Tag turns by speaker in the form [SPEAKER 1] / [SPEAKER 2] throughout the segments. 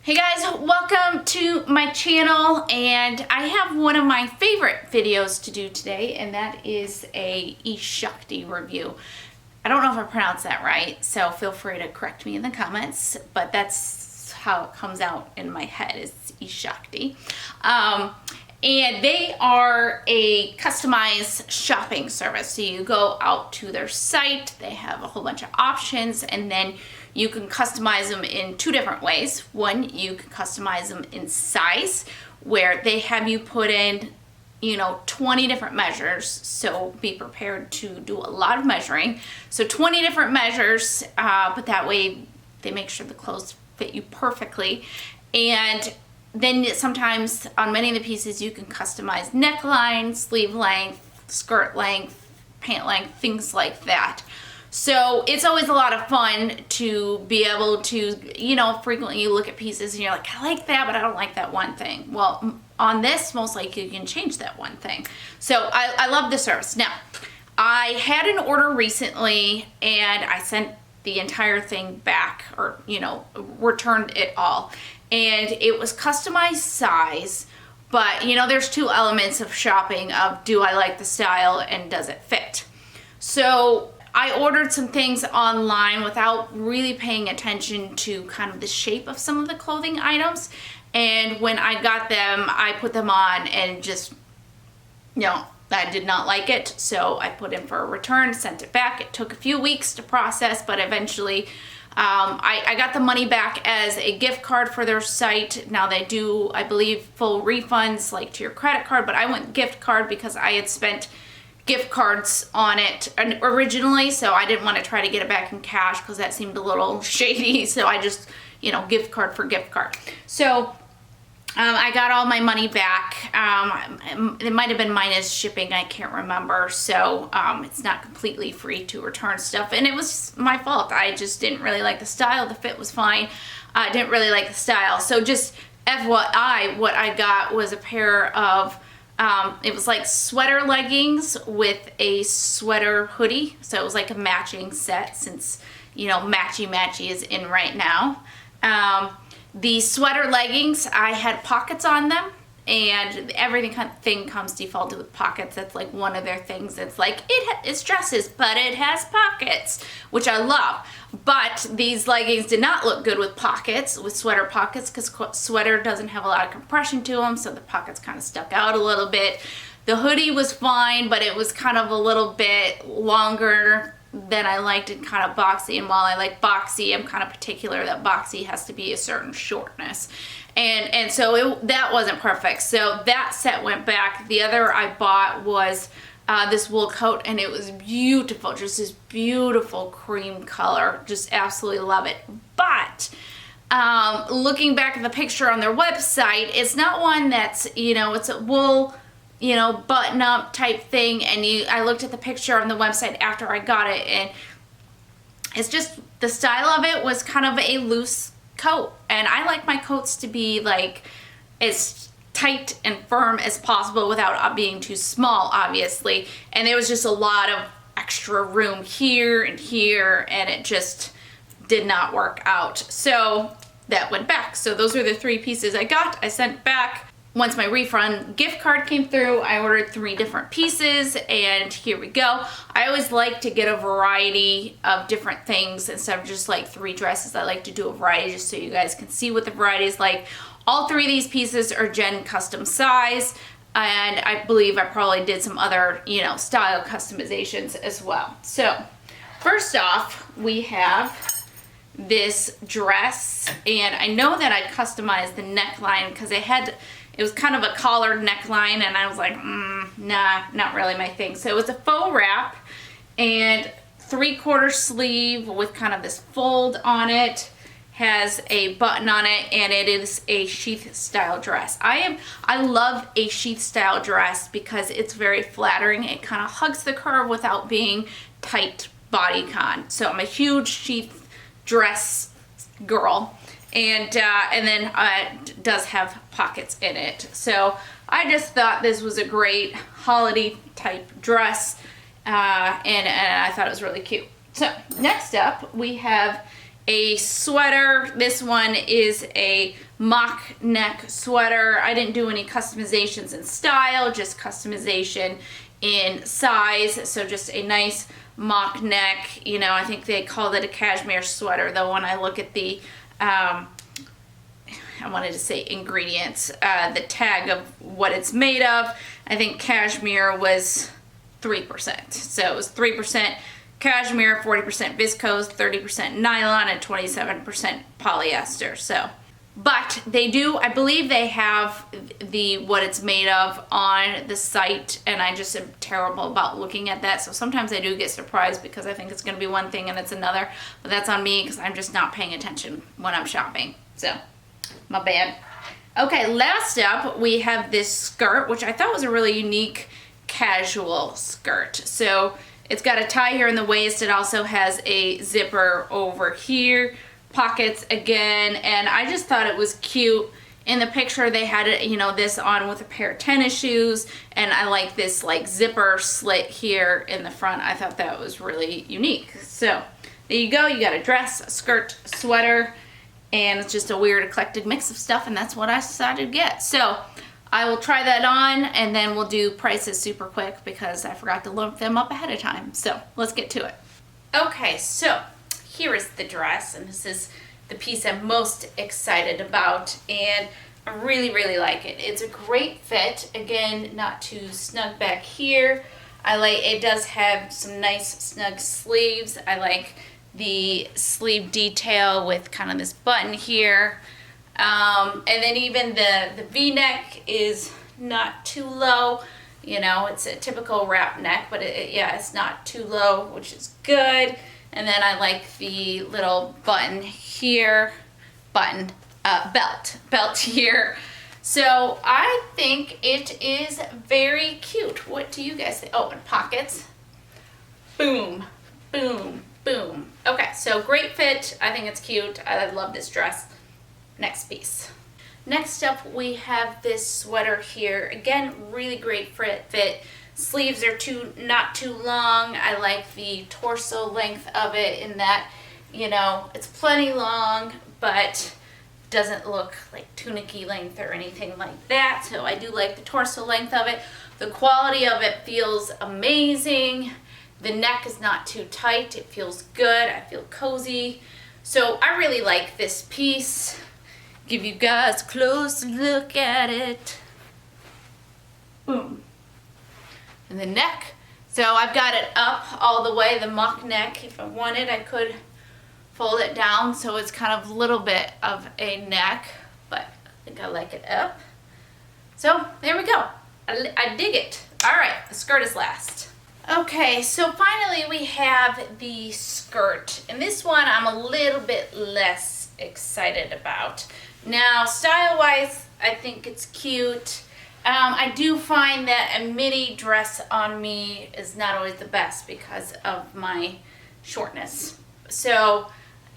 [SPEAKER 1] Hey guys, welcome to my channel, and I have one of my favorite videos to do today, and that is a eShakti review. I don't know if I pronounced that right, so feel free to correct me in the comments, but that's how it comes out in my head, is eShakti. And they are a customized shopping service. So you go out to their site, they have a whole bunch of options, and then you can customize them in two different ways. One, you can customize them in size, where they have you put in 20 different measures, so be prepared to do a lot of measuring. So 20 different measures, but that way they make sure the clothes fit you perfectly. And then sometimes on many of the pieces you can customize neckline, sleeve length, skirt length, pant length, things like that. So it's always a lot of fun to be able to, frequently you look at pieces and you're like, I like that, but I don't like that one thing. Well, on this, most likely you can change that one thing. So I love the service. Now, I had an order recently and I sent the entire thing back, or, returned it all. And it was customized size, but there's two elements of shopping of, do I like the style and does it fit? So I ordered some things online without really paying attention to kind of the shape of some of the clothing items. And when I got them, I put them on and just, I did not like it. So I put in for a return, sent it back. It took a few weeks to process, but eventually I got the money back as a gift card for their site. Now they do, I believe, full refunds like to your credit card, but I went gift card because I had spent gift cards on it originally, so I didn't want to try to get it back in cash because that seemed a little shady. So I just, gift card for gift card. So I got all my money back. It might have been minus shipping, I can't remember. So it's not completely free to return stuff, and it was my fault. I just didn't really like the style. The fit was fine. I didn't really like the style. So just FYI, what I got was a pair of it was like sweater leggings with a sweater hoodie. So it was like a matching set, since, matchy is in right now. The sweater leggings, I had pockets on them, and everything comes defaulted with pockets. That's like one of their things. It's like, it's dresses, but it has pockets, which I love. But these leggings did not look good with pockets, with sweater pockets, because sweater doesn't have a lot of compression to them, so the pockets kind of stuck out a little bit. The hoodie was fine, but it was kind of a little bit longer than I liked, and kind of boxy. And while I like boxy, I'm kind of particular that boxy has to be a certain shortness. And so that wasn't perfect. So that set went back. The other I bought was this wool coat, and it was beautiful, just this beautiful cream color. Just absolutely love it. But looking back at the picture on their website, it's not one that's, it's a wool, button up type thing. And I looked at the picture on the website after I got it, and it's just, the style of it was kind of a loose coat. And I like my coats to be like as tight and firm as possible without being too small, obviously. And there was just a lot of extra room here and here, and it just did not work out. So that went back. So those are the three pieces I got. I sent back. Once my refund gift card came through, I ordered 3 different pieces, and here we go. I always like to get a variety of different things instead of just like 3 dresses. I like to do a variety just so you guys can see what the variety is like. All 3 of these pieces are Jen custom size, and I believe I probably did some other, style customizations as well. So first off, we have this dress, and I know that I customized the neckline because it was kind of a collared neckline, and I was like, nah, not really my thing. So it was a faux wrap and 3/4 sleeve with kind of this fold on it, has a button on it, and it is a sheath style dress. I love a sheath style dress because it's very flattering. It kind of hugs the curve without being tight bodycon. So I'm a huge sheath dress girl. And then it does have pockets in it. So I just thought this was a great holiday type dress, and I thought it was really cute. So next up we have a sweater. This one is a mock neck sweater. I didn't do any customizations in style, just customization in size. So just a nice mock neck. You know, I think they called it a cashmere sweater, though when I look at the I wanted to say ingredients, the tag of what it's made of, I think cashmere was 3%. So it was 3% cashmere, 40% viscose, 30% nylon, and 27% polyester. So, but they do, I believe they have the what it's made of on the site, and I just am terrible about looking at that. So sometimes I do get surprised because I think it's going to be one thing and it's another, but that's on me because I'm just not paying attention when I'm shopping. So, my bad. Okay, last up we have this skirt, which I thought was a really unique casual skirt. So it's got a tie here in the waist. It also has a zipper over here, pockets again, and I just thought it was cute. In the picture they had it, you know, this on with a pair of tennis shoes, and I like this like zipper slit here in the front. I thought that was really unique. So there you go. You got a dress, a skirt, a sweater, and it's just a weird eclectic mix of stuff, and that's what I decided to get. So I will try that on, and then we'll do prices super quick because I forgot to look them up ahead of time. So let's get to it. Okay, so here is the dress, and this is the piece I'm most excited about, and I really, really like it. It's a great fit. Again, not too snug back here. It does have some nice snug sleeves. I like the sleeve detail with kind of this button here. And then even the V-neck is not too low. You know, it's a typical wrap neck, but yeah, it's not too low, which is good. And then I like the little button here, belt here. So I think it is very cute. What do you guys think? Oh, and pockets. Boom, boom, boom. Okay, so great fit. I think it's cute. I love this dress. Next piece. Next up, we have this sweater here. Again, really great fit. Sleeves are not too long. I like the torso length of it in that, you know, it's plenty long, but doesn't look like tunic-y length or anything like that. So I do like the torso length of it. The quality of it feels amazing. The neck is not too tight. It feels good. I feel cozy. So I really like this piece. Give you guys a close look at it. Boom. And the neck. So I've got it up all the way, the mock neck. If I wanted, I could fold it down so it's kind of a little bit of a neck, but I think I like it up. So there we go. I dig it. All right, the skirt is last. Okay, so finally we have the skirt. And this one I'm a little bit less excited about. Now, style-wise, I think it's cute. I do find that a midi dress on me is not always the best because of my shortness. So,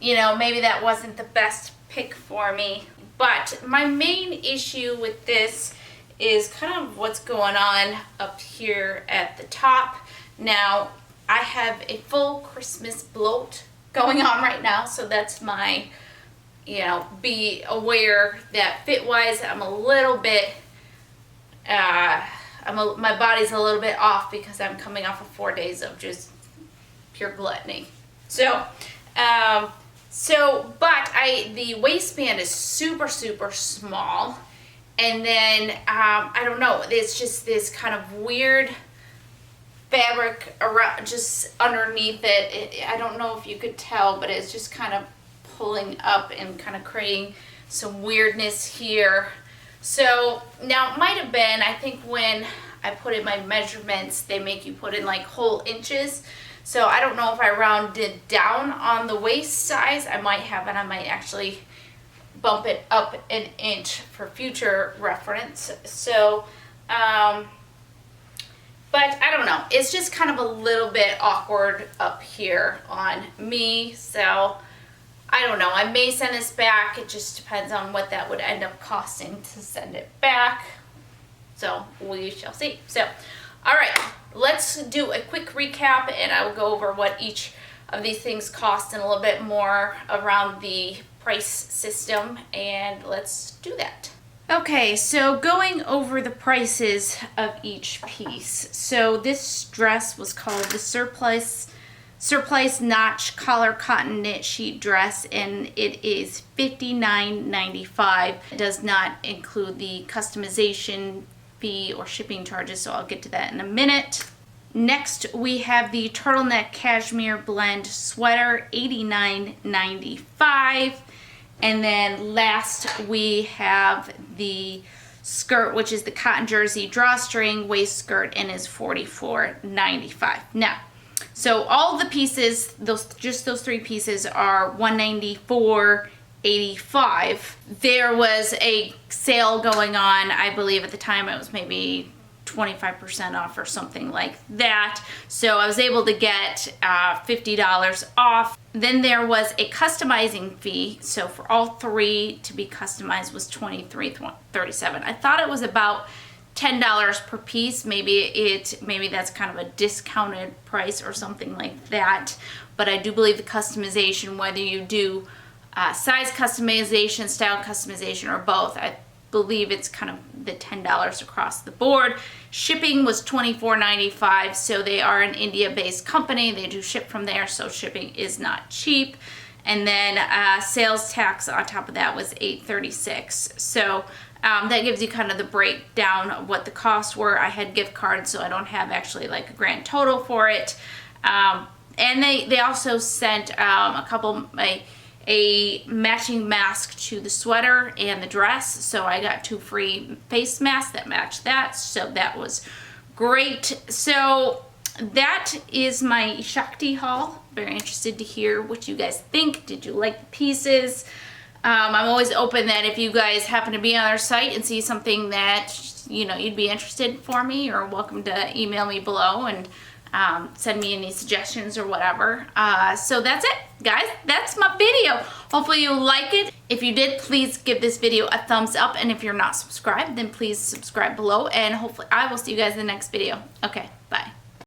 [SPEAKER 1] you know, maybe that wasn't the best pick for me. But my main issue with this is kind of what's going on up here at the top. Now, I have a full Christmas bloat going on right now, so that's my, you know, be aware that fit-wise I'm a little bit, my body's a little bit off because I'm coming off of 4 days of just pure gluttony. So, but the waistband is super, super small, and then, I don't know, it's just this kind of weird fabric around, just underneath it. I don't know if you could tell, but it's just kind of pulling up and kind of creating some weirdness here. So now it might have been, I think when I put in my measurements, they make you put in like whole inches. So I don't know if I rounded down on the waist size. I might have, and I might actually bump it up an inch for future reference. So, but I don't know. It's just kind of a little bit awkward up here on me. So I don't know. I may send this back. It just depends on what that would end up costing to send it back. So we shall see. So, all right. Let's do a quick recap, and I will go over what each of these things cost and a little bit more around the price system, and let's do that. Okay, so going over the prices of each piece. So this dress was called the Surplice Notch Collar Cotton Knit Sheet Dress, and it is $59.95. It does not include the customization fee or shipping charges, so I'll get to that in a minute. Next, we have the Turtleneck Cashmere Blend Sweater, $89.95. And then last, we have the skirt, which is the cotton jersey drawstring waist skirt, and is $44.95. Now, so all the pieces, just those three pieces, are $194.85. There was a sale going on, I believe at the time it was maybe 25% off or something like that. So I was able to get $50 off. Then there was a customizing fee. So for all three to be customized was $23.37. I thought it was about $10 per piece. Maybe that's kind of a discounted price or something like that. But I do believe the customization, whether you do size customization, style customization, or both, I believe it's kind of the $10 across the board. Shipping was $24.95, so they are an India-based company. They do ship from there, so shipping is not cheap. And then sales tax on top of that was $8.36. So that gives you kind of the breakdown of what the costs were. I had gift cards, so I don't have actually like a grand total for it. And they also sent a matching mask to the sweater and the dress, so I got 2 free face masks that matched that, so that was great. So that is my eShakti haul. Very interested to hear what you guys think. Did you like the pieces? I'm always open that if you guys happen to be on our site and see something that you'd be interested for me, you're welcome to email me below and send me any suggestions or whatever. So that's it, guys. That's my video. Hopefully you like it. If you did, please give this video a thumbs up. And if you're not subscribed, then please subscribe below. And hopefully I will see you guys in the next video. Okay.